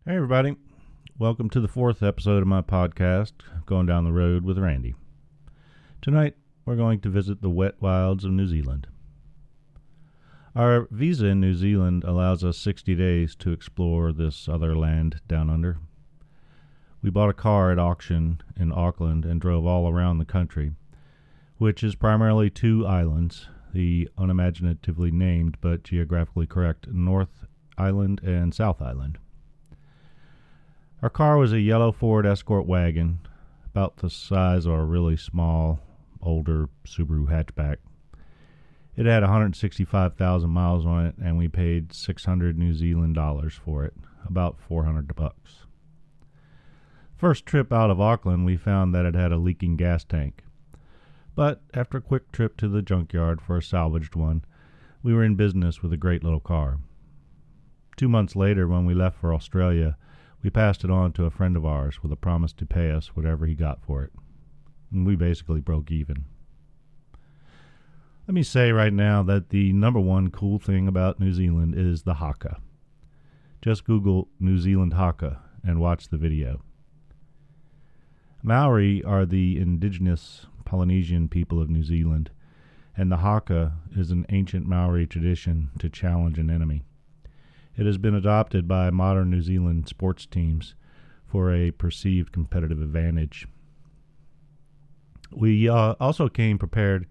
Hey everybody, welcome to the fourth episode of my podcast, Going Down the Road with Randy. Tonight, we're going to visit the wet wilds of New Zealand. Our visa in New Zealand allows us 60 days to explore this other land down under. We bought a car at auction in Auckland and drove all around the country, which is primarily two islands, the unimaginatively named but geographically correct North Island and South Island. Our car was a yellow Ford Escort wagon, about the size of a really small, older Subaru hatchback. It had 165,000 miles on it, and we paid 600 New Zealand dollars for it, about $400. First trip out of Auckland, we found that it had a leaking gas tank. But after a quick trip to the junkyard for a salvaged one, we were in business with a great little car. 2 months later, when we left for Australia, we passed it on to a friend of ours with a promise to pay us whatever he got for it. And we basically broke even. Let me say right now that the number one cool thing about New Zealand is the haka. Just Google New Zealand haka and watch the video. Maori are the indigenous Polynesian people of New Zealand, and the haka is an ancient Maori tradition to challenge an enemy. It has been adopted by modern New Zealand sports teams for a perceived competitive advantage. We also came prepared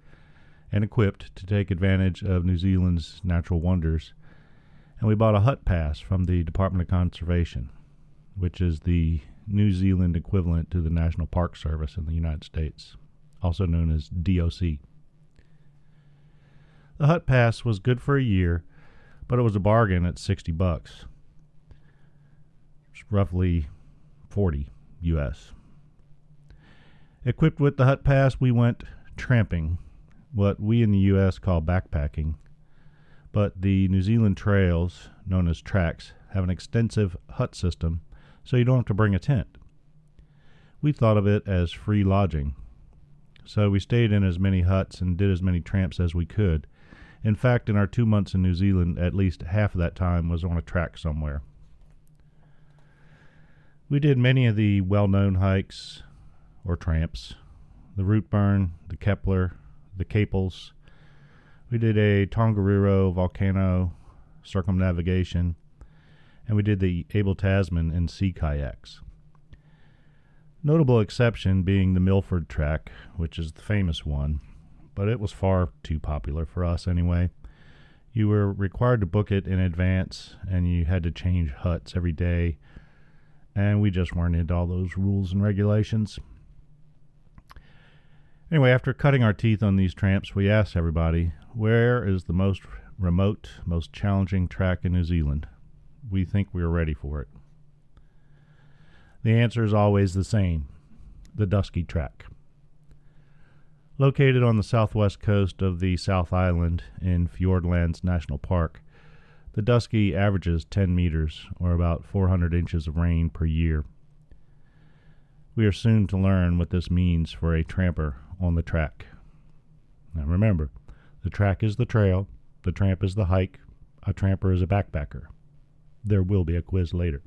and equipped to take advantage of New Zealand's natural wonders, and we bought a hut pass from the Department of Conservation, which is the New Zealand equivalent to the National Park Service in the United States, also known as DOC. The hut pass was good for a year, but it was a bargain at $60. It's roughly $40 US. Equipped with the hut pass, we went tramping, what we in the US call backpacking, but the New Zealand trails, known as tracks, have an extensive hut system, so you don't have to bring a tent. We thought of it as free lodging, so we stayed in as many huts and did as many tramps as we could. In fact, in our 2 months in New Zealand, at least half of that time was on a track somewhere. We did many of the well-known hikes, or tramps, the Routeburn, the Kepler, the Capels. We did a Tongariro volcano circumnavigation, and we did the Abel Tasman and sea kayaks. Notable exception being the Milford Track, which is the famous one, but it was far too popular for us anyway. You were required to book it in advance, and you had to change huts every day, and we just weren't into all those rules and regulations. Anyway, after cutting our teeth on these tramps, we asked everybody, where is the most remote, most challenging track in New Zealand? We think we are ready for it. The answer is always the same, the Dusky Track. Located on the southwest coast of the South Island in Fiordlands National Park, the Dusky averages 10 meters, or about 400 inches of rain per year. We are soon to learn what this means for a tramper on the track. Now remember, the track is the trail, the tramp is the hike, a tramper is a backpacker. There will be a quiz later.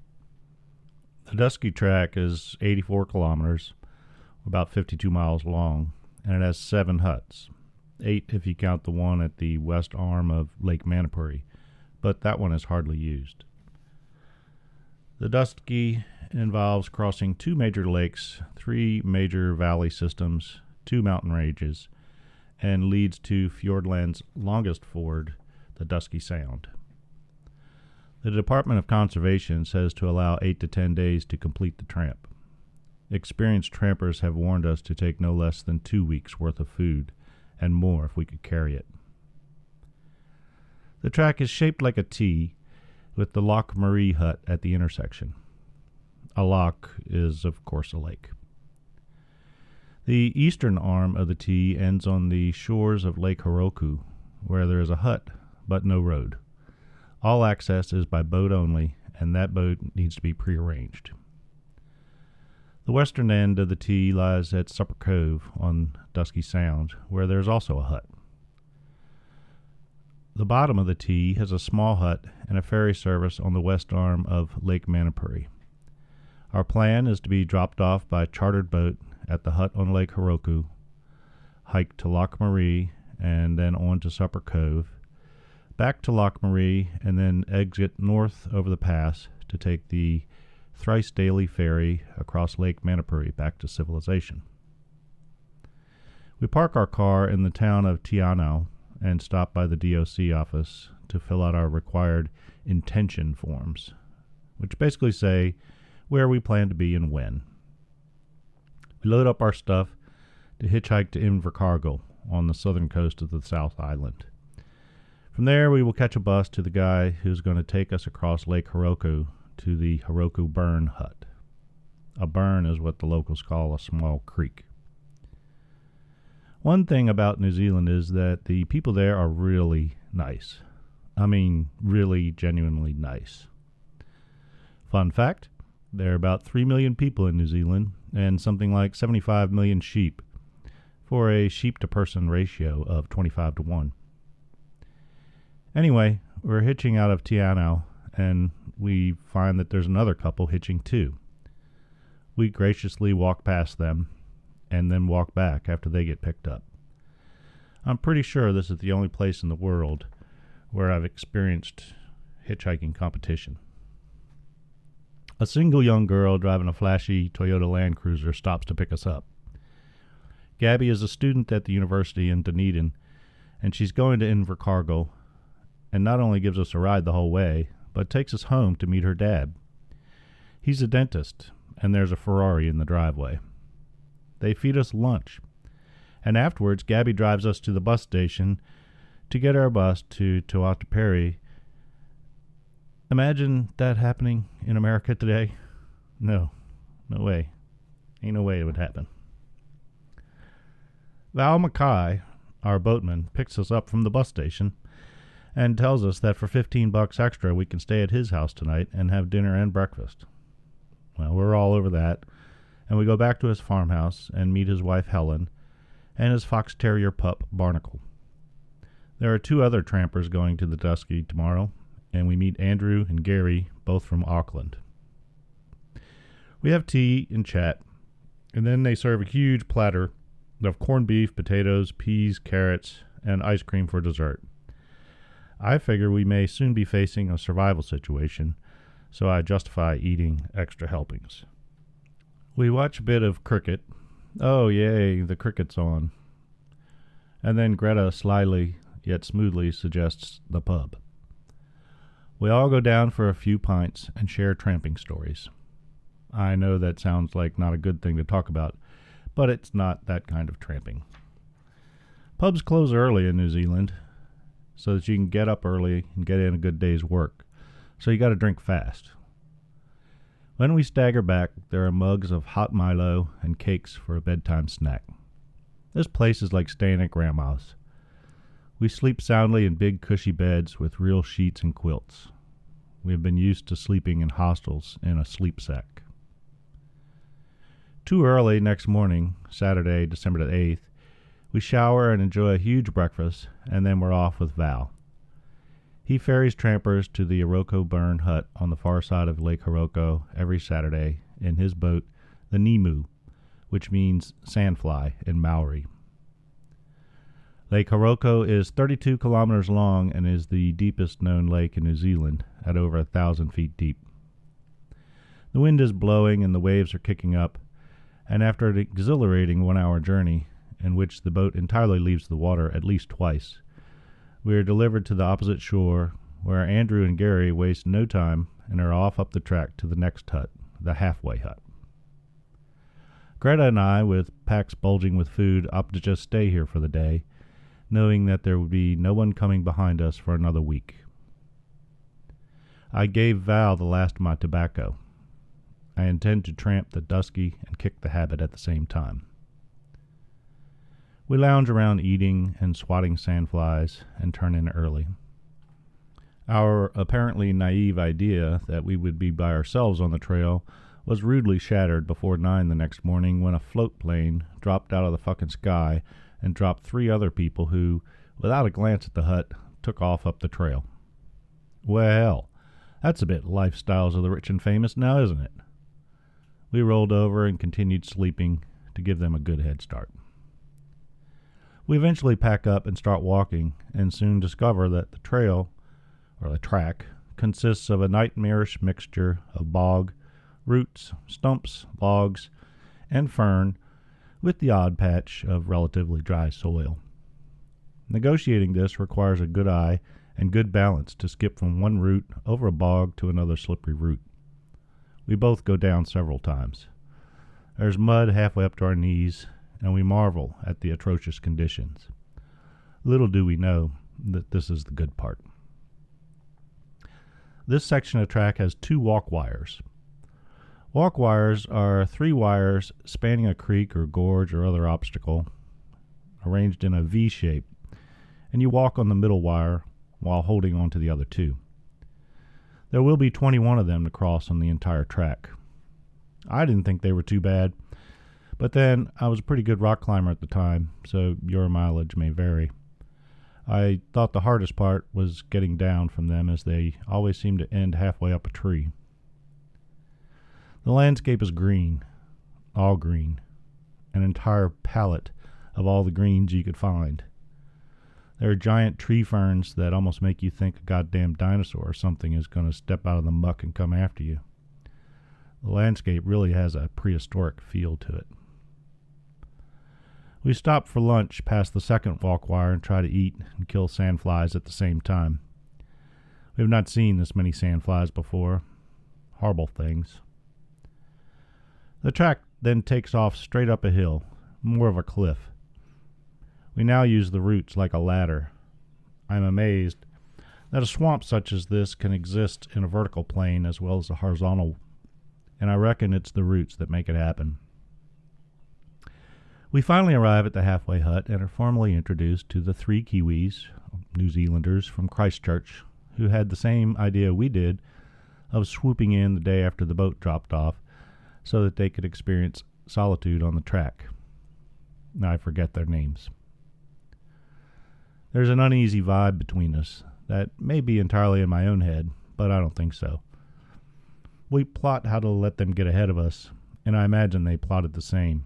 The Dusky Track is 84 kilometers, about 52 miles long, and it has 7 huts, 8 if you count the one at the west arm of Lake Manapuri, but that one is hardly used. The Dusky involves crossing 2 major lakes, 3 major valley systems, 2 mountain ranges, and leads to Fiordland's longest ford, the Dusky Sound. The Department of Conservation says to allow 8 to 10 days to complete the tramp. Experienced trampers have warned us to take no less than 2 weeks' worth of food, and more if we could carry it. The track is shaped like a T, with the Loch Marie hut at the intersection. A loch is, of course, a lake. The eastern arm of the T ends on the shores of Lake Haroku, where there is a hut, but no road. All access is by boat only, and that boat needs to be prearranged. The western end of the T lies at Supper Cove on Dusky Sound, where there is also a hut. The bottom of the T has a small hut and a ferry service on the west arm of Lake Manapuri, Our plan is to be dropped off by chartered boat at the hut on Lake Heroku, hike to Loch Marie, and then on to Supper Cove, back to Loch Marie, and then exit north over the pass to take the thrice daily ferry across Lake Manapuri back to civilization. We park our car in the town of Tianao and stop by the DOC office to fill out our required intention forms, which basically say where we plan to be and when. We load up our stuff to hitchhike to Invercargill on the southern coast of the South Island. From there, we will catch a bus to the guy who's going to take us across Lake Heroku to the Heroku Burn hut. A burn is what the locals call a small creek. One thing about New Zealand is that the people there are really nice. I mean, really genuinely nice. Fun fact, there are about 3 million people in New Zealand and something like 75 million sheep, for a sheep-to-person ratio of 25-1. Anyway, we're hitching out of Tianao, and we find that there's another couple hitching too. We graciously walk past them, and then walk back after they get picked up. I'm pretty sure this is the only place in the world where I've experienced hitchhiking competition. A single young girl driving a flashy Toyota Land Cruiser stops to pick us up. Gabby is a student at the university in Dunedin, and she's going to Invercargill, and not only gives us a ride the whole way, but takes us home to meet her dad. He's a dentist, and there's a Ferrari in the driveway. They feed us lunch, and afterwards Gabby drives us to the bus station to get our bus to Tuatapere. Imagine that happening in America today? No way. Ain't no way it would happen. Val Mackay, our boatman, picks us up from the bus station and tells us that for $15 extra we can stay at his house tonight and have dinner and breakfast. Well, we're all over that, and we go back to his farmhouse and meet his wife Helen and his fox terrier pup Barnacle. There are 2 other trampers going to the Dusky tomorrow, and we meet Andrew and Gary, both from Auckland. We have tea and chat, and then they serve a huge platter of corned beef, potatoes, peas, carrots, and ice cream for dessert. I figure we may soon be facing a survival situation, so I justify eating extra helpings. We watch a bit of cricket. Oh, yay, the cricket's on. And then Greta slyly, yet smoothly, suggests the pub. We all go down for a few pints and share tramping stories. I know that sounds like not a good thing to talk about, but it's not that kind of tramping. Pubs close early in New Zealand so that you can get up early and get in a good day's work, so you got to drink fast. When we stagger back, there are mugs of hot Milo and cakes for a bedtime snack. This place is like staying at Grandma's. We sleep soundly in big cushy beds with real sheets and quilts. We have been used to sleeping in hostels in a sleep sack. Too early next morning, Saturday, December the 8th, we shower and enjoy a huge breakfast, and then we're off with Val. He ferries trampers to the Heroku Burn hut on the far side of Lake Heroku every Saturday in his boat, the Nimu, which means sandfly in Maori. Lake Heroku is 32 kilometers long and is the deepest known lake in New Zealand at over 1,000 feet deep. The wind is blowing and the waves are kicking up, and after an exhilarating 1-hour journey, in which the boat entirely leaves the water at least twice, we are delivered to the opposite shore, where Andrew and Gary waste no time and are off up the track to the next hut, the halfway hut. Greta and I, with packs bulging with food, opt to just stay here for the day, knowing that there would be no one coming behind us for another week. I gave Val the last of my tobacco. I intend to tramp the Dusky and kick the habit at the same time. We lounge around eating and swatting sandflies and turn in early. Our apparently naive idea that we would be by ourselves on the trail was rudely shattered before 9 the next morning when a float plane dropped out of the fucking sky and dropped 3 other people who, without a glance at the hut, took off up the trail. Well, that's a bit lifestyles of the rich and famous now, isn't it? We rolled over and continued sleeping to give them a good head start. We eventually pack up and start walking, and soon discover that the trail, or the track, consists of a nightmarish mixture of bog, roots, stumps, logs, and fern, with the odd patch of relatively dry soil. Negotiating this requires a good eye and good balance to skip from one root over a bog to another slippery root. We both go down several times. There's mud halfway up to our knees, and we marvel at the atrocious conditions. Little do we know that this is the good part. This section of track has 2 walk wires. Walk wires are 3 wires spanning a creek or gorge or other obstacle, arranged in a V shape, and you walk on the middle wire while holding on to the other 2. There will be 21 of them to cross on the entire track. I didn't think they were too bad, but then I was a pretty good rock climber at the time, so your mileage may vary. I thought the hardest part was getting down from them, as they always seem to end halfway up a tree. The landscape is green, all green, an entire palette of all the greens you could find. There are giant tree ferns that almost make you think a goddamn dinosaur or something is going to step out of the muck and come after you. The landscape really has a prehistoric feel to it. We stop for lunch past the second walk wire and try to eat and kill sandflies at the same time. We have not seen this many sandflies before. Horrible things. The track then takes off straight up a hill, more of a cliff. We now use the roots like a ladder. I am amazed that a swamp such as this can exist in a vertical plane as well as a horizontal, and I reckon it's the roots that make it happen. We finally arrive at the halfway hut and are formally introduced to the 3 Kiwis, New Zealanders from Christchurch, who had the same idea we did of swooping in the day after the boat dropped off so that they could experience solitude on the track. Now I forget their names. There's an uneasy vibe between us that may be entirely in my own head, but I don't think so. We plot how to let them get ahead of us, and I imagine they plotted the same.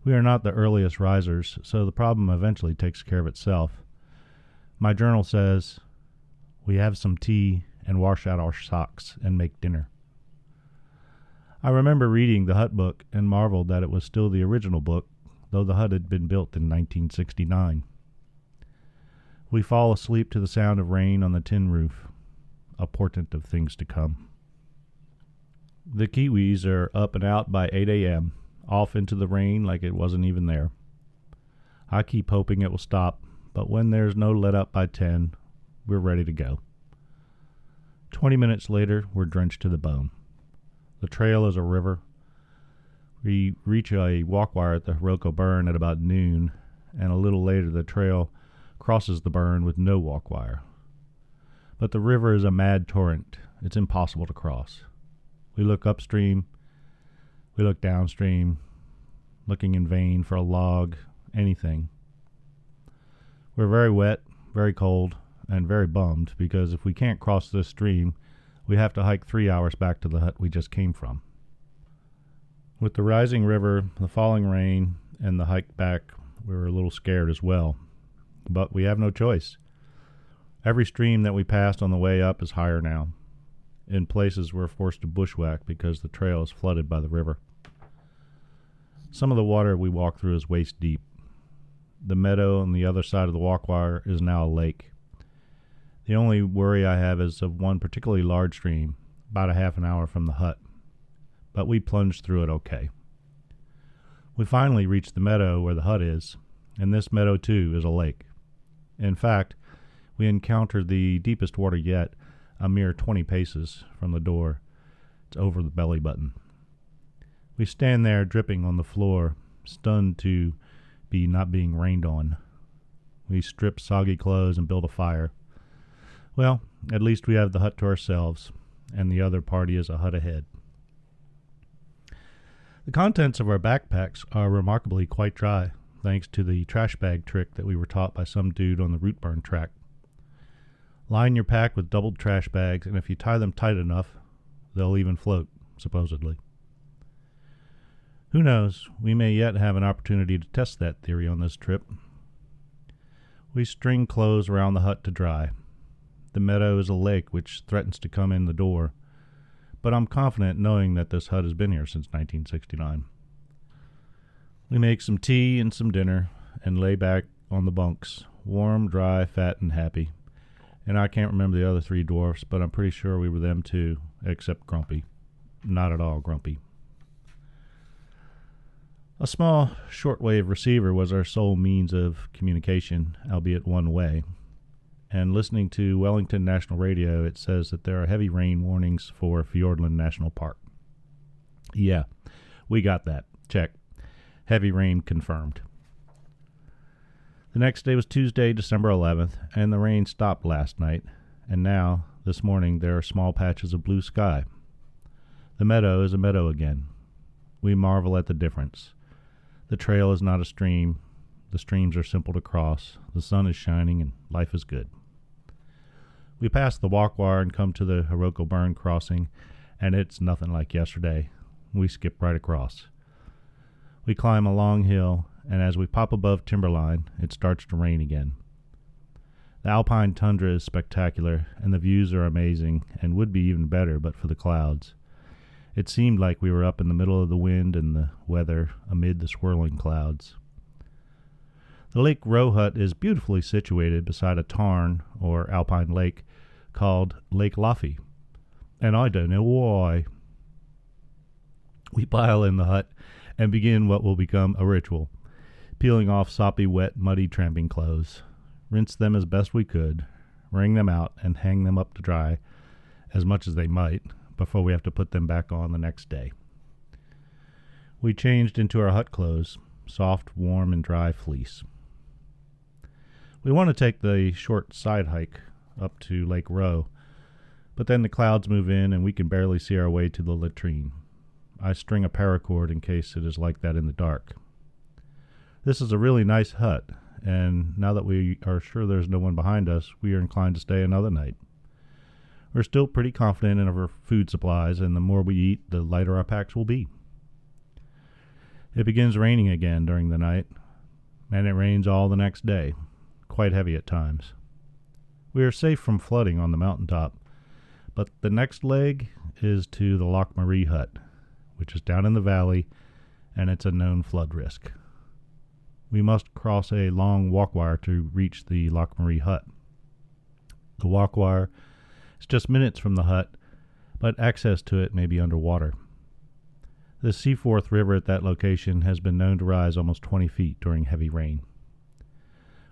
We are not the earliest risers, so the problem eventually takes care of itself. My journal says, "We have some tea and wash out our socks and make dinner." I remember reading the hut book and marveled that it was still the original book, though the hut had been built in 1969. We fall asleep to the sound of rain on the tin roof, a portent of things to come. The Kiwis are up and out by 8 a.m., off into the rain like it wasn't even there. I keep hoping it will stop, but when there's no let up by 10, we're ready to go. 20 minutes later, we're drenched to the bone. The trail is a river. We reach a walk wire at the Hiroko Burn at about noon, and a little later the trail crosses the burn with no walk wire. But the river is a mad torrent. It's impossible to cross. We look upstream. We look downstream, looking in vain for a log, anything. We're very wet, very cold, and very bummed because if we can't cross this stream, we have to hike 3 hours back to the hut we just came from. With the rising river, the falling rain, and the hike back, we were a little scared as well. But we have no choice. Every stream that we passed on the way up is higher now. In places, we're forced to bushwhack because the trail is flooded by the river. Some of the water we walk through is waist deep. The meadow on the other side of the walk wire is now a lake. The only worry I have is of one particularly large stream, about a half an hour from the hut. But we plunged through it okay. We finally reach the meadow where the hut is, and this meadow too is a lake. In fact, we encountered the deepest water yet, a mere 20 paces from the door. It's over the belly button. We stand there dripping on the floor, stunned to be not being rained on. We strip soggy clothes and build a fire. Well, at least we have the hut to ourselves, and the other party is a hut ahead. The contents of our backpacks are remarkably quite dry, thanks to the trash bag trick that we were taught by some dude on the root burn track. Line your pack with doubled trash bags, and if you tie them tight enough, they'll even float, supposedly. Who knows, we may yet have an opportunity to test that theory on this trip. We string clothes around the hut to dry. The meadow is a lake which threatens to come in the door, but I'm confident knowing that this hut has been here since 1969. We make some tea and some dinner and lay back on the bunks, warm, dry, fat, and happy. And I can't remember the other three dwarfs, but I'm pretty sure we were them too, except Grumpy. Not at all grumpy. A small shortwave receiver was our sole means of communication, albeit one way. And listening to Wellington National Radio, it says that there are heavy rain warnings for Fiordland National Park. Yeah, we got that. Check. Heavy rain confirmed. The next day was Tuesday, December 11th, and the rain stopped last night, and now, this morning, there are small patches of blue sky. The meadow is a meadow again. We marvel at the difference. The trail is not a stream. The streams are simple to cross. The sun is shining, and life is good. We pass the walk wire and come to the Hiroko Burn crossing, and it's nothing like yesterday. We skip right across. We climb a long hill, and as we pop above timberline, it starts to rain again. The alpine tundra is spectacular, and the views are amazing, and would be even better but for the clouds. It seemed like we were up in the middle of the wind and the weather amid the swirling clouds. The Lake Row hut is beautifully situated beside a tarn, or alpine lake, called Lake Laffey, and I don't know why. We pile in the hut and begin what will become a ritual, peeling off soppy, wet, muddy tramping clothes, rinse them as best we could, wring them out, and hang them up to dry as much as they might before we have to put them back on the next day. We changed into our hut clothes, soft, warm, and dry fleece. We want to take the short side hike up to Lake Row, but then the clouds move in and we can barely see our way to the latrine. I string a paracord in case it is like that in the dark. This is a really nice hut, and now that we are sure there's no one behind us, we are inclined to stay another night. We're still pretty confident in our food supplies, and the more we eat, the lighter our packs will be. It begins raining again during the night, and it rains all the next day, quite heavy at times. We are safe from flooding on the mountaintop, but the next leg is to the Loch Marie hut, which is down in the valley, and it's a known flood risk. We must cross a long walk wire to reach the Loch Marie hut. The walk wire is just minutes from the hut, but access to it may be underwater. The Seaforth River at that location has been known to rise almost 20 feet during heavy rain.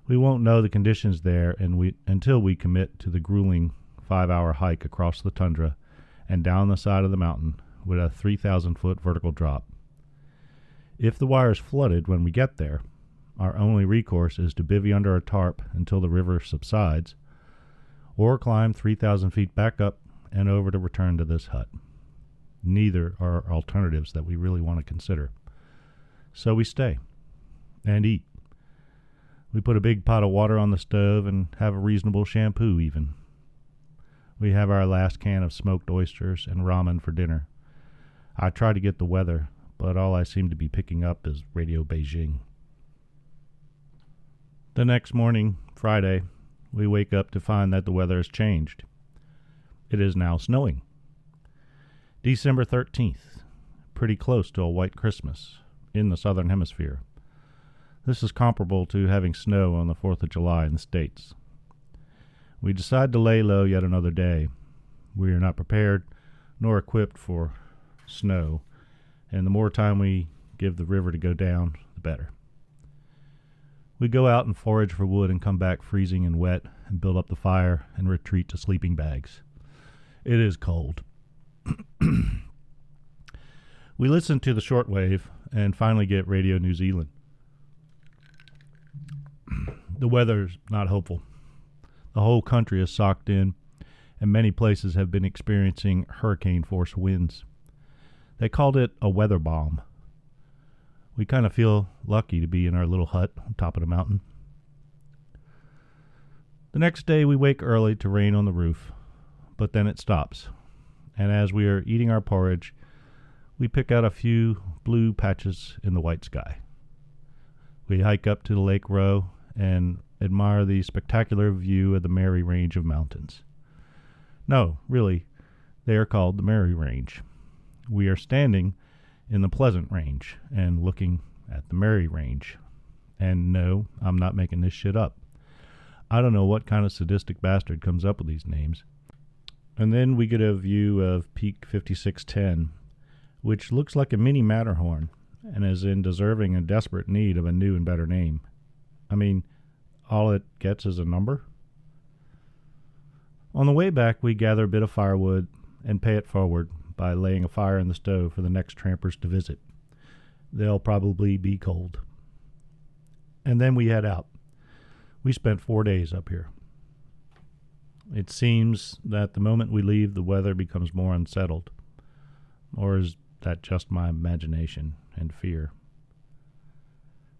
We won't know the conditions there until we commit to the grueling 5-hour hike across the tundra and down the side of the mountain with a 3,000-foot vertical drop. If the wire is flooded when we get there, our only recourse is to bivvy under a tarp until the river subsides, or climb 3,000 feet back up and over to return to this hut. Neither are alternatives that we really want to consider. So we stay and eat. We put a big pot of water on the stove and have a reasonable shampoo even. We have our last can of smoked oysters and ramen for dinner. I try to get the weather, but all I seem to be picking up is Radio Beijing. The next morning, Friday, we wake up to find that the weather has changed. It is now snowing. December 13th, pretty close to a white Christmas in the southern hemisphere. This is comparable to having snow on the 4th of July in the States. We decide to lay low yet another day. We are not prepared nor equipped for snow, and the more time we give the river to go down, the better. We go out and forage for wood and come back freezing and wet and build up the fire and retreat to sleeping bags. It is cold. We listen to the shortwave and finally get Radio New Zealand. The weather's not hopeful. The whole country is socked in, and many places have been experiencing hurricane-force winds. They called it a weather bomb. We kind of feel lucky to be in our little hut on top of the mountain. The next day we wake early to rain on the roof, but then it stops. And as we are eating our porridge, we pick out a few blue patches in the white sky. We hike up to the Lake Rowe and admire the spectacular view of the Mary Range of mountains. No, really, they are called the Mary Range. We are standing in the Pleasant Range and looking at the Mary Range. And no, I'm not making this shit up. I don't know what kind of sadistic bastard comes up with these names. And then we get a view of Peak 5610, which looks like a mini Matterhorn and is in deserving and desperate need of a new and better name. I mean, all it gets is a number. On the way back, we gather a bit of firewood and pay it forward by laying a fire in the stove for the next trampers to visit. They'll probably be cold. And then we head out. We spent 4 days up here. It seems that the moment we leave, the weather becomes more unsettled. Or is that just my imagination and fear?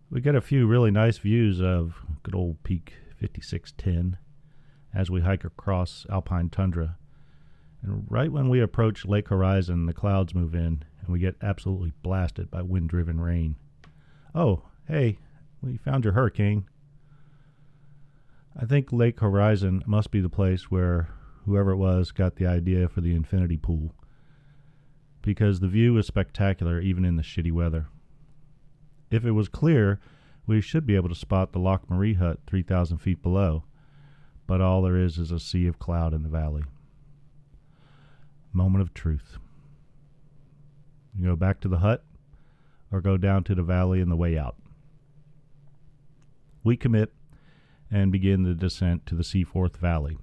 We get a few really nice views of good old Peak 5610 as we hike across alpine tundra. And right when we approach Lake Horizon, the clouds move in and we get absolutely blasted by wind-driven rain. Oh, hey, we found your hurricane. I think Lake Horizon must be the place where whoever it was got the idea for the infinity pool, because the view is spectacular even in the shitty weather. If it was clear, we should be able to spot the Loch Marie hut 3,000 feet below, but all there is a sea of cloud in the valley. Moment of truth. You go back to the hut or go down to the valley and the way out. We commit and begin the descent to the Seaforth Valley.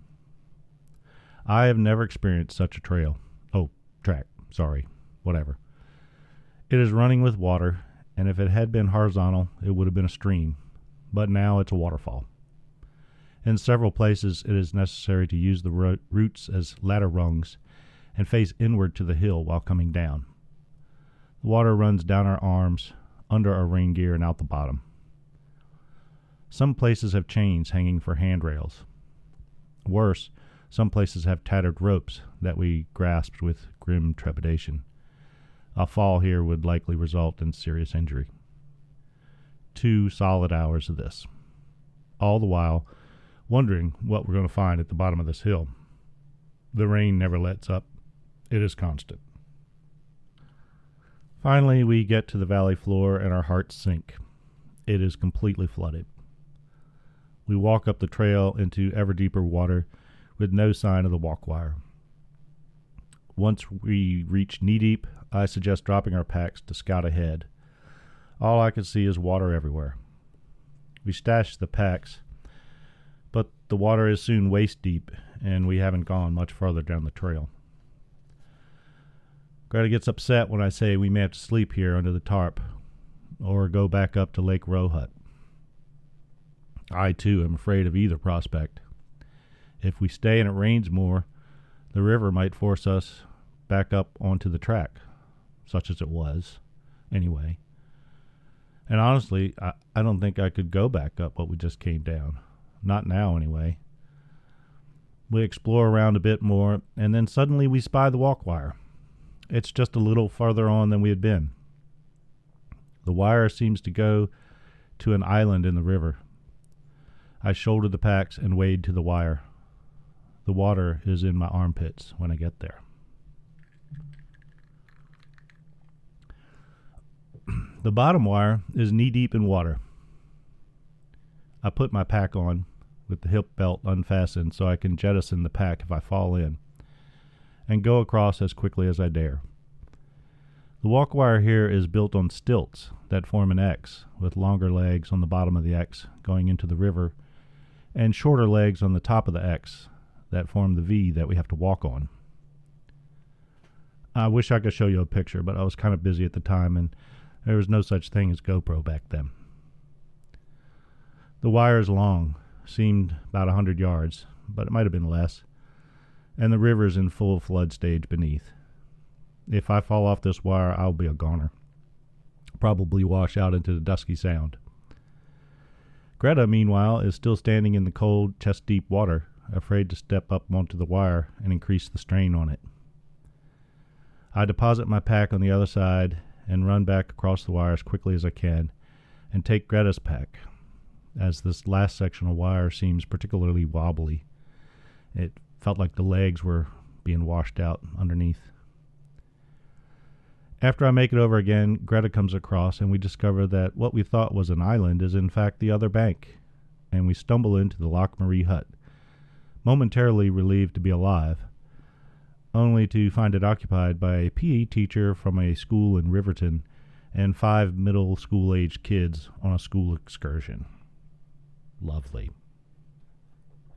I have never experienced such a trail. Oh, track, sorry, whatever. It is running with water, and if it had been horizontal, it would have been a stream, but now it's a waterfall. In several places, it is necessary to use the roots as ladder rungs and face inward to the hill while coming down. The water runs down our arms, under our rain gear, and out the bottom. Some places have chains hanging for handrails. Worse, some places have tattered ropes that we grasped with grim trepidation. A fall here would likely result in serious injury. 2 solid hours of this. All the while, wondering what we're going to find at the bottom of this hill. The rain never lets up. It is constant. Finally, we get to the valley floor and our hearts sink. It is completely flooded. We walk up the trail into ever deeper water with no sign of the walk wire. Once we reach knee-deep, I suggest dropping our packs to scout ahead. All I can see is water everywhere. We stash the packs, but the water is soon waist-deep, and we haven't gone much farther down the trail. Greta gets upset when I say we may have to sleep here under the tarp, or go back up to Lake Rowe hut. I, too, am afraid of either prospect. If we stay and it rains more, the river might force us back up onto the track, such as it was, anyway. And honestly, I don't think I could go back up what we just came down. Not now, anyway. We explore around a bit more, and then suddenly we spy the walk wire. It's just a little farther on than we had been. The wire seems to go to an island in the river. I shoulder the packs and wade to the wire. The water is in my armpits when I get there. The bottom wire is knee-deep in water. I put my pack on with the hip belt unfastened so I can jettison the pack if I fall in, and go across as quickly as I dare. The walk wire here is built on stilts that form an X, with longer legs on the bottom of the X going into the river, and shorter legs on the top of the X that form the V that we have to walk on. I wish I could show you a picture, but I was kind of busy at the time, and there was no such thing as GoPro back then. The wire is long, seemed about 100 yards, but it might have been less, and the river's in full flood stage beneath. If I fall off this wire, I'll be a goner. Probably wash out into the Dusky Sound. Greta, meanwhile, is still standing in the cold, chest-deep water, afraid to step up onto the wire and increase the strain on it. I deposit my pack on the other side and run back across the wire as quickly as I can and take Greta's pack, as this last section of wire seems particularly wobbly. It felt like the legs were being washed out underneath. After I make it over again, Greta comes across and we discover that what we thought was an island is in fact the other bank, and we stumble into the Loch Marie hut, momentarily relieved to be alive, only to find it occupied by a PE teacher from a school in Riverton and 5 middle school-aged kids on a school excursion. Lovely.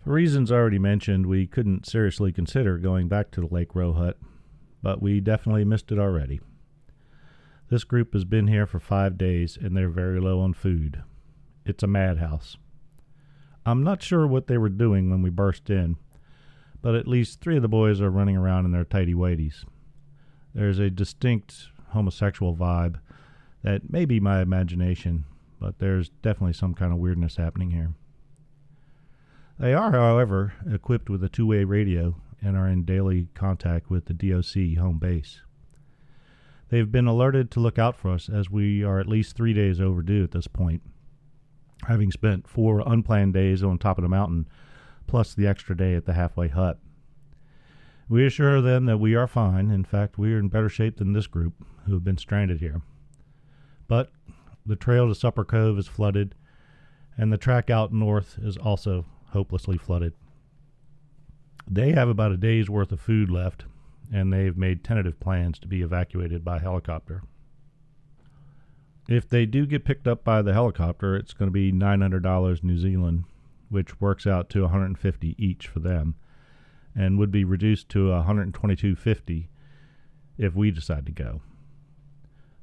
For reasons already mentioned, we couldn't seriously consider going back to the Lake Row hut, but we definitely missed it already. This group has been here for 5 days, and they're very low on food. It's a madhouse. I'm not sure what they were doing when we burst in, but at least 3 of the boys are running around in their tighty-whities. There's a distinct homosexual vibe that may be my imagination, but there's definitely some kind of weirdness happening here. They are, however, equipped with a 2-way radio and are in daily contact with the DOC home base. They've been alerted to look out for us, as we are at least 3 days overdue at this point, having spent 4 unplanned days on top of the mountain, plus the extra day at the halfway hut. We assure them that we are fine. In fact, we are in better shape than this group, who have been stranded here. But the trail to Supper Cove is flooded, and the track out north is also hopelessly flooded. They have about a day's worth of food left, and they've made tentative plans to be evacuated by helicopter. If they do get picked up by the helicopter, it's going to be $900 New Zealand, which works out to $150 each for them, and would be reduced to $122.50 if we decide to go.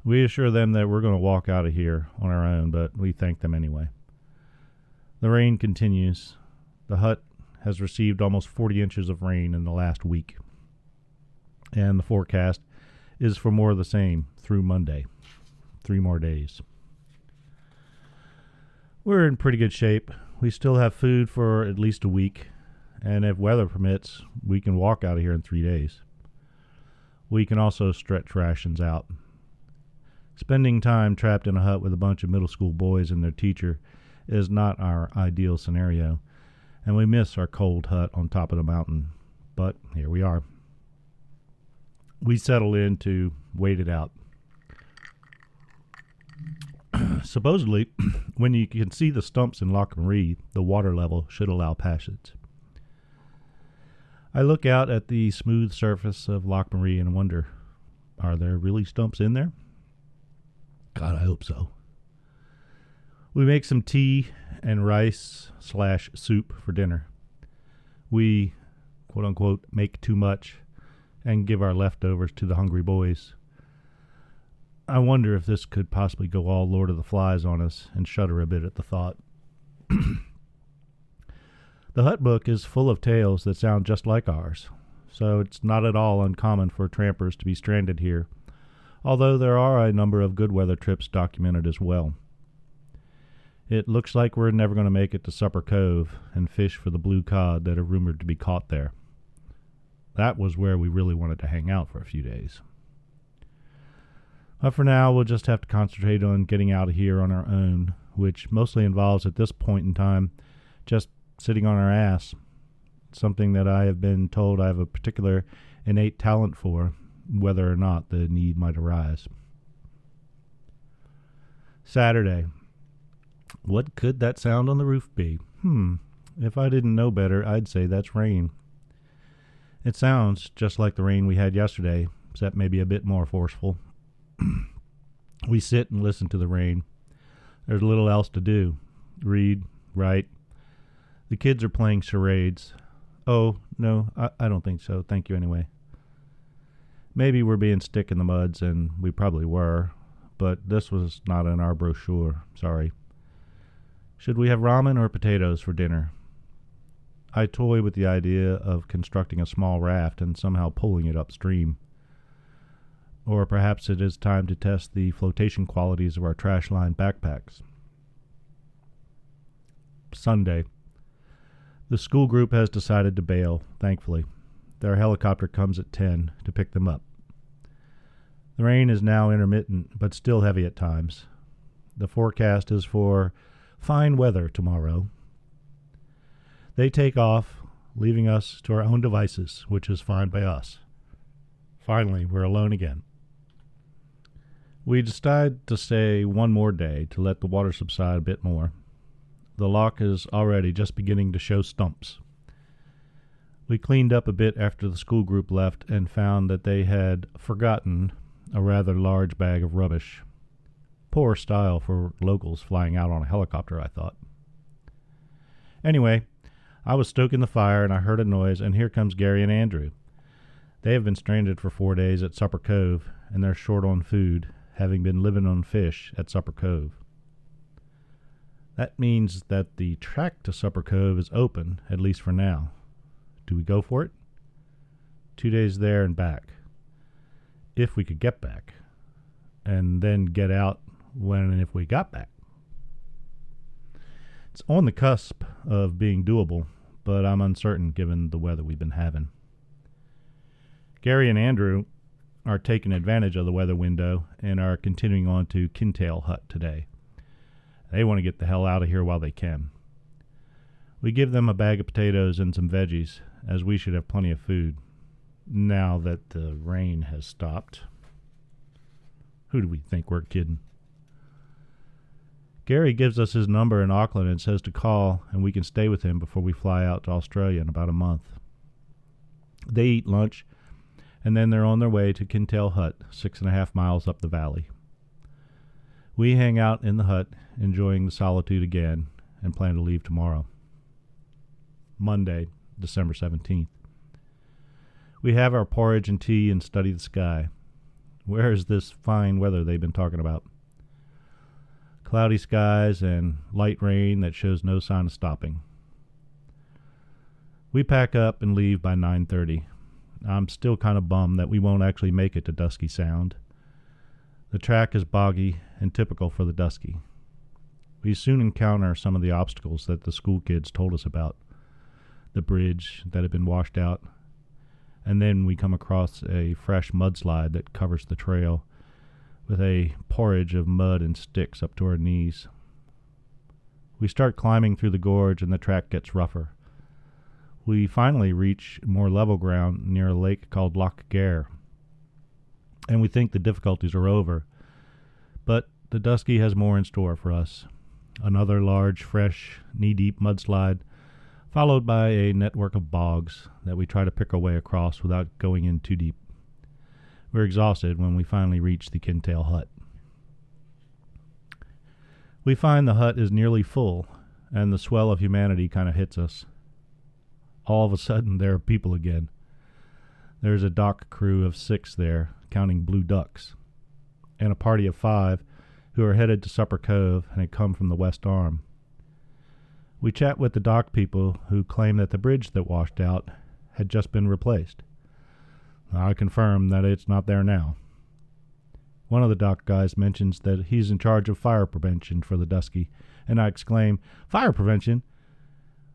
We assure them that we're going to walk out of here on our own, but we thank them anyway. The rain continues. The hut has received almost 40 inches of rain in the last week, and the forecast is for more of the same through Monday. 3 more days. We're in pretty good shape. We still have food for at least a week, and if weather permits, we can walk out of here in 3 days. We can also stretch rations out. Spending time trapped in a hut with a bunch of middle school boys and their teacher is not our ideal scenario, and we miss our cold hut on top of the mountain, but here we are. We settle in to wait it out. Supposedly, when you can see the stumps in Loch Marie, the water level should allow passage. I look out at the smooth surface of Loch Marie and wonder, are there really stumps in there? God, I hope so. We make some tea and rice/soup for dinner. We, quote unquote, make too much and give our leftovers to the hungry boys. I wonder if this could possibly go all Lord of the Flies on us, and shudder a bit at the thought. The hut book is full of tales that sound just like ours, so it's not at all uncommon for trampers to be stranded here, although there are a number of good weather trips documented as well. It looks like we're never going to make it to Supper Cove and fish for the blue cod that are rumored to be caught there. That was where we really wanted to hang out for a few days. But for now, we'll just have to concentrate on getting out of here on our own, which mostly involves, at this point in time, just sitting on our ass, something that I have been told I have a particular innate talent for, whether or not the need might arise. Saturday. What could that sound on the roof be? If I didn't know better, I'd say that's rain. It sounds just like the rain we had yesterday, except maybe a bit more forceful. We sit and listen to the rain. There's little else to do. Read, write. The kids are playing charades. Oh, no, I don't think so. Thank you anyway. Maybe we're being stick in the muds, and we probably were, but this was not in our brochure. Sorry. Should we have ramen or potatoes for dinner? I toy with the idea of constructing a small raft and somehow pulling it upstream. Or perhaps it is time to test the flotation qualities of our trash-lined backpacks. Sunday. The school group has decided to bail, thankfully. Their helicopter comes at 10 to pick them up. The rain is now intermittent, but still heavy at times. The forecast is for fine weather tomorrow. They take off, leaving us to our own devices, which is fine by us. Finally, we're alone again. We decide to stay one more day to let the water subside a bit more. The lock is already just beginning to show stumps. We cleaned up a bit after the school group left and found that they had forgotten a rather large bag of rubbish. Poor style for locals flying out on a helicopter, I thought. Anyway, I was stoking the fire and I heard a noise, and here comes Gary and Andrew. They have been stranded for 4 days at Supper Cove, and they're short on food, having been living on fish at Supper Cove. That means that the track to Supper Cove is open, at least for now. Do we go for it? 2 days there and back. If we could get back. And then get out when and if we got back. It's on the cusp of being doable, but I'm uncertain given the weather we've been having. Gary and Andrew are taking advantage of the weather window and are continuing on to Kintail Hut today. They want to get the hell out of here while they can. We give them a bag of potatoes and some veggies, as we should have plenty of food, now that the rain has stopped. Who do we think we're kidding? Gary gives us his number in Auckland and says to call, and we can stay with him before we fly out to Australia in about a month. They eat lunch, and then they're on their way to Kintail Hut, 6.5 miles up the valley. We hang out in the hut, enjoying the solitude again, and plan to leave tomorrow. Monday, December 17th. We have our porridge and tea and study the sky. Where is this fine weather they've been talking about? Cloudy skies and light rain that shows no sign of stopping. We pack up and leave by 9:30. I'm still kind of bummed that we won't actually make it to Dusky Sound. The track is boggy and typical for the Dusky. We soon encounter some of the obstacles that the school kids told us about. The bridge that had been washed out, and then we come across a fresh mudslide that covers the trail with a porridge of mud and sticks up to our knees. We start climbing through the gorge and the track gets rougher. We finally reach more level ground near a lake called Loch Gare, and we think the difficulties are over. But the Dusky has more in store for us. Another large, fresh, knee-deep mudslide, followed by a network of bogs that we try to pick our way across without going in too deep. We're exhausted when we finally reach the Kintail Hut. We find the hut is nearly full, and the swell of humanity kind of hits us. All of a sudden, there are people again. There's a dock crew of 6 there, counting blue ducks, and a party of 5 who are headed to Supper Cove and had come from the West Arm. We chat with the dock people who claim that the bridge that washed out had just been replaced. I confirm that it's not there now. One of the dock guys mentions that he's in charge of fire prevention for the Dusky, and I exclaim, "Fire prevention?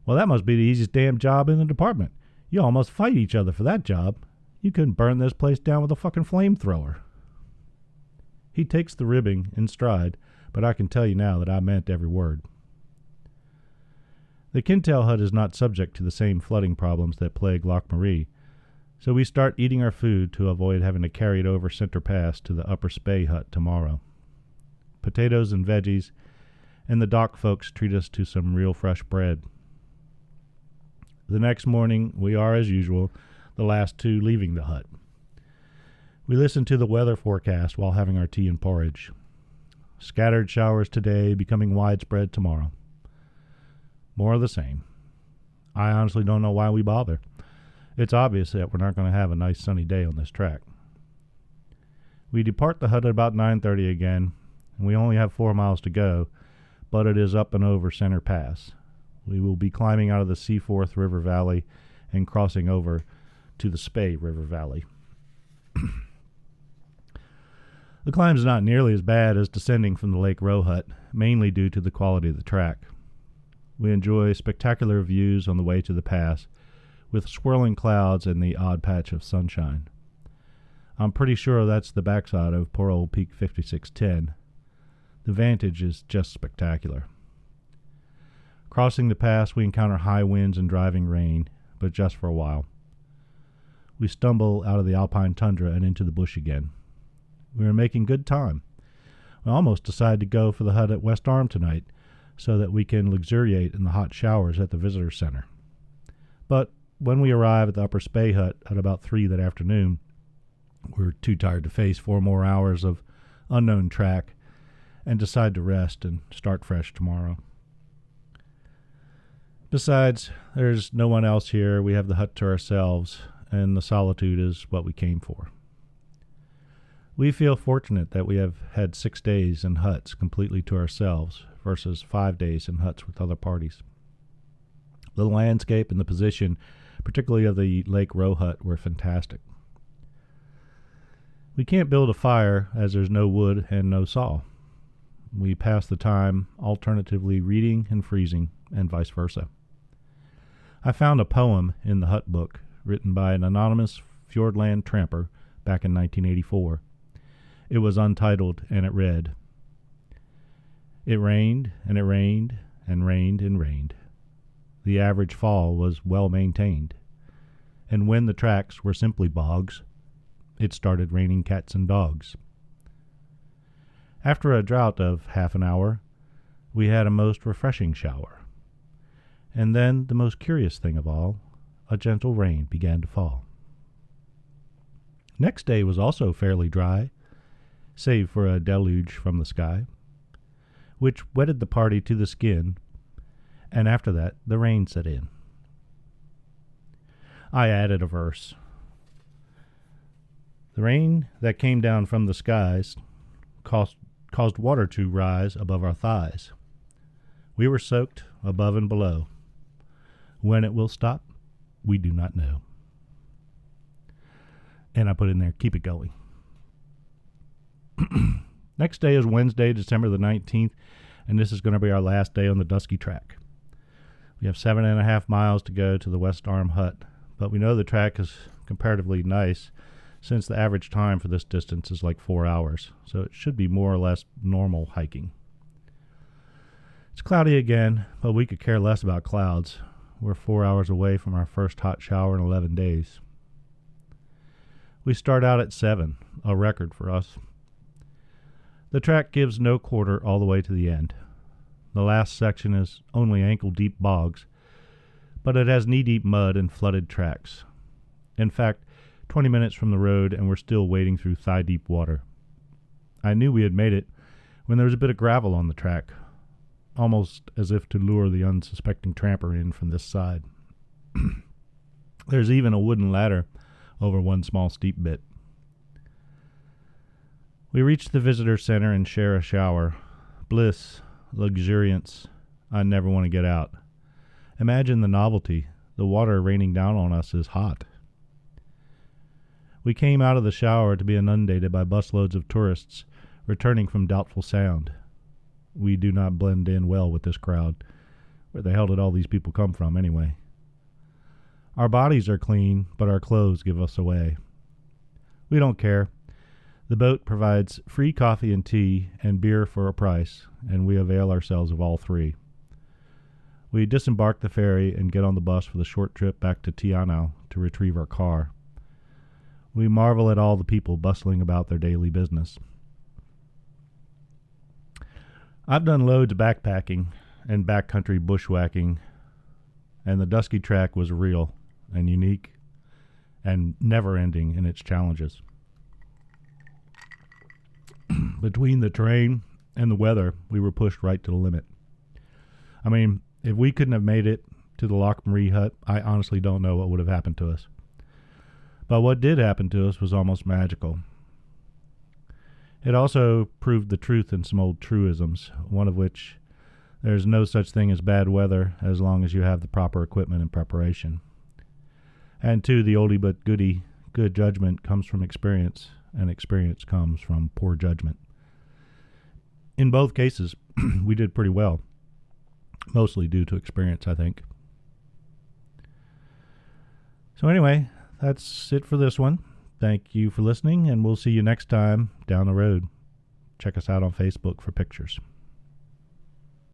Well, that must be the easiest damn job in the department. You almost fight each other for that job. You couldn't burn this place down with a fucking flamethrower." He takes the ribbing in stride, but I can tell you now that I meant every word. The Kintail Hut is not subject to the same flooding problems that plague Loch Marie, so we start eating our food to avoid having to carry it over Center Pass to the Upper Spey Hut tomorrow. Potatoes and veggies, and the dock folks treat us to some real fresh bread. The next morning, we are, as usual, the last 2 leaving the hut. We listen to the weather forecast while having our tea and porridge. Scattered showers today, becoming widespread tomorrow. More of the same. I honestly don't know why we bother. It's obvious that we're not going to have a nice sunny day on this track. We depart the hut at about 9:30 again, and we only have 4 miles to go, but it is up and over Center Pass. We will be climbing out of the Seaforth River Valley and crossing over to the Spey River Valley. The climb is not nearly as bad as descending from the Lake Row hut, mainly due to the quality of the track. We enjoy spectacular views on the way to the pass, with swirling clouds and the odd patch of sunshine. I'm pretty sure that's the backside of poor old Peak 5610. The vantage is just spectacular. Crossing the pass, we encounter high winds and driving rain, but just for a while. We stumble out of the alpine tundra and into the bush again. We are making good time. We almost decide to go for the hut at West Arm tonight so that we can luxuriate in the hot showers at the visitor center. But when we arrive at the Upper Spey hut at about 3 that afternoon, we're too tired to face 4 more hours of unknown track and decide to rest and start fresh tomorrow. Besides, there's no one else here. We have the hut to ourselves, and the solitude is what we came for. We feel fortunate that we have had 6 days in huts completely to ourselves versus 5 days in huts with other parties. The landscape and the position, particularly of the Lake Row hut, were fantastic. We can't build a fire as there's no wood and no saw. We pass the time alternatively reading and freezing, and vice versa. I found a poem in the hut book written by an anonymous Fjordland tramper back in 1984. It was untitled, and it read, "It rained, and it rained, and rained, and rained. The average fall was well maintained, and when the tracks were simply bogs, it started raining cats and dogs. After a drought of half an hour, we had a most refreshing shower. And then, the most curious thing of all, a gentle rain began to fall. Next day was also fairly dry, save for a deluge from the sky, which wetted the party to the skin, and after that the rain set in." I added a verse. "The rain that came down from the skies caused water to rise above our thighs. We were soaked above and below. When it will stop, we do not know." And I put in there, "Keep it going." Next day is Wednesday, December the 19th, and this is going to be our last day on the Dusky Track. We have 7.5 miles to go to the West Arm hut, but we know the track is comparatively nice since the average time for this distance is like 4 hours, so it should be more or less normal hiking. It's cloudy again, but we could care less about clouds. We're 4 hours away from our first hot shower in 11 days. We start out at 7, a record for us. The track gives no quarter all the way to the end. The last section is only ankle-deep bogs, but it has knee-deep mud and flooded tracks. In fact, 20 minutes from the road and we're still wading through thigh-deep water. I knew we had made it when there was a bit of gravel on the track, almost as if to lure the unsuspecting tramper in from this side. There's even a wooden ladder over one small steep bit. We reach the visitor center and share a shower. Bliss, luxuriance. I never want to get out. Imagine the novelty. The water raining down on us is hot. We came out of the shower to be inundated by busloads of tourists returning from Doubtful Sound. We do not blend in well with this crowd. Where the hell did all these people come from, anyway? Our bodies are clean, but our clothes give us away. We don't care. The boat provides free coffee and tea and beer for a price, and we avail ourselves of all three. We disembark the ferry and get on the bus for the short trip back to Tianau to retrieve our car. We marvel at all the people bustling about their daily business. I've done loads of backpacking and backcountry bushwhacking, and the Dusky Track was real and unique and never-ending in its challenges. Between the terrain and the weather, we were pushed right to the limit. I mean, if we couldn't have made it to the Loch Marie hut, I honestly don't know what would have happened to us. But what did happen to us was almost magical. It also proved the truth in some old truisms, one of which there's no such thing as bad weather as long as you have the proper equipment and preparation. And two, the oldie but goodie, good judgment comes from experience, and experience comes from poor judgment. In both cases, we did pretty well, mostly due to experience, I think. So anyway, that's it for this one. Thank you for listening, and we'll see you next time down the road. Check us out on Facebook for pictures.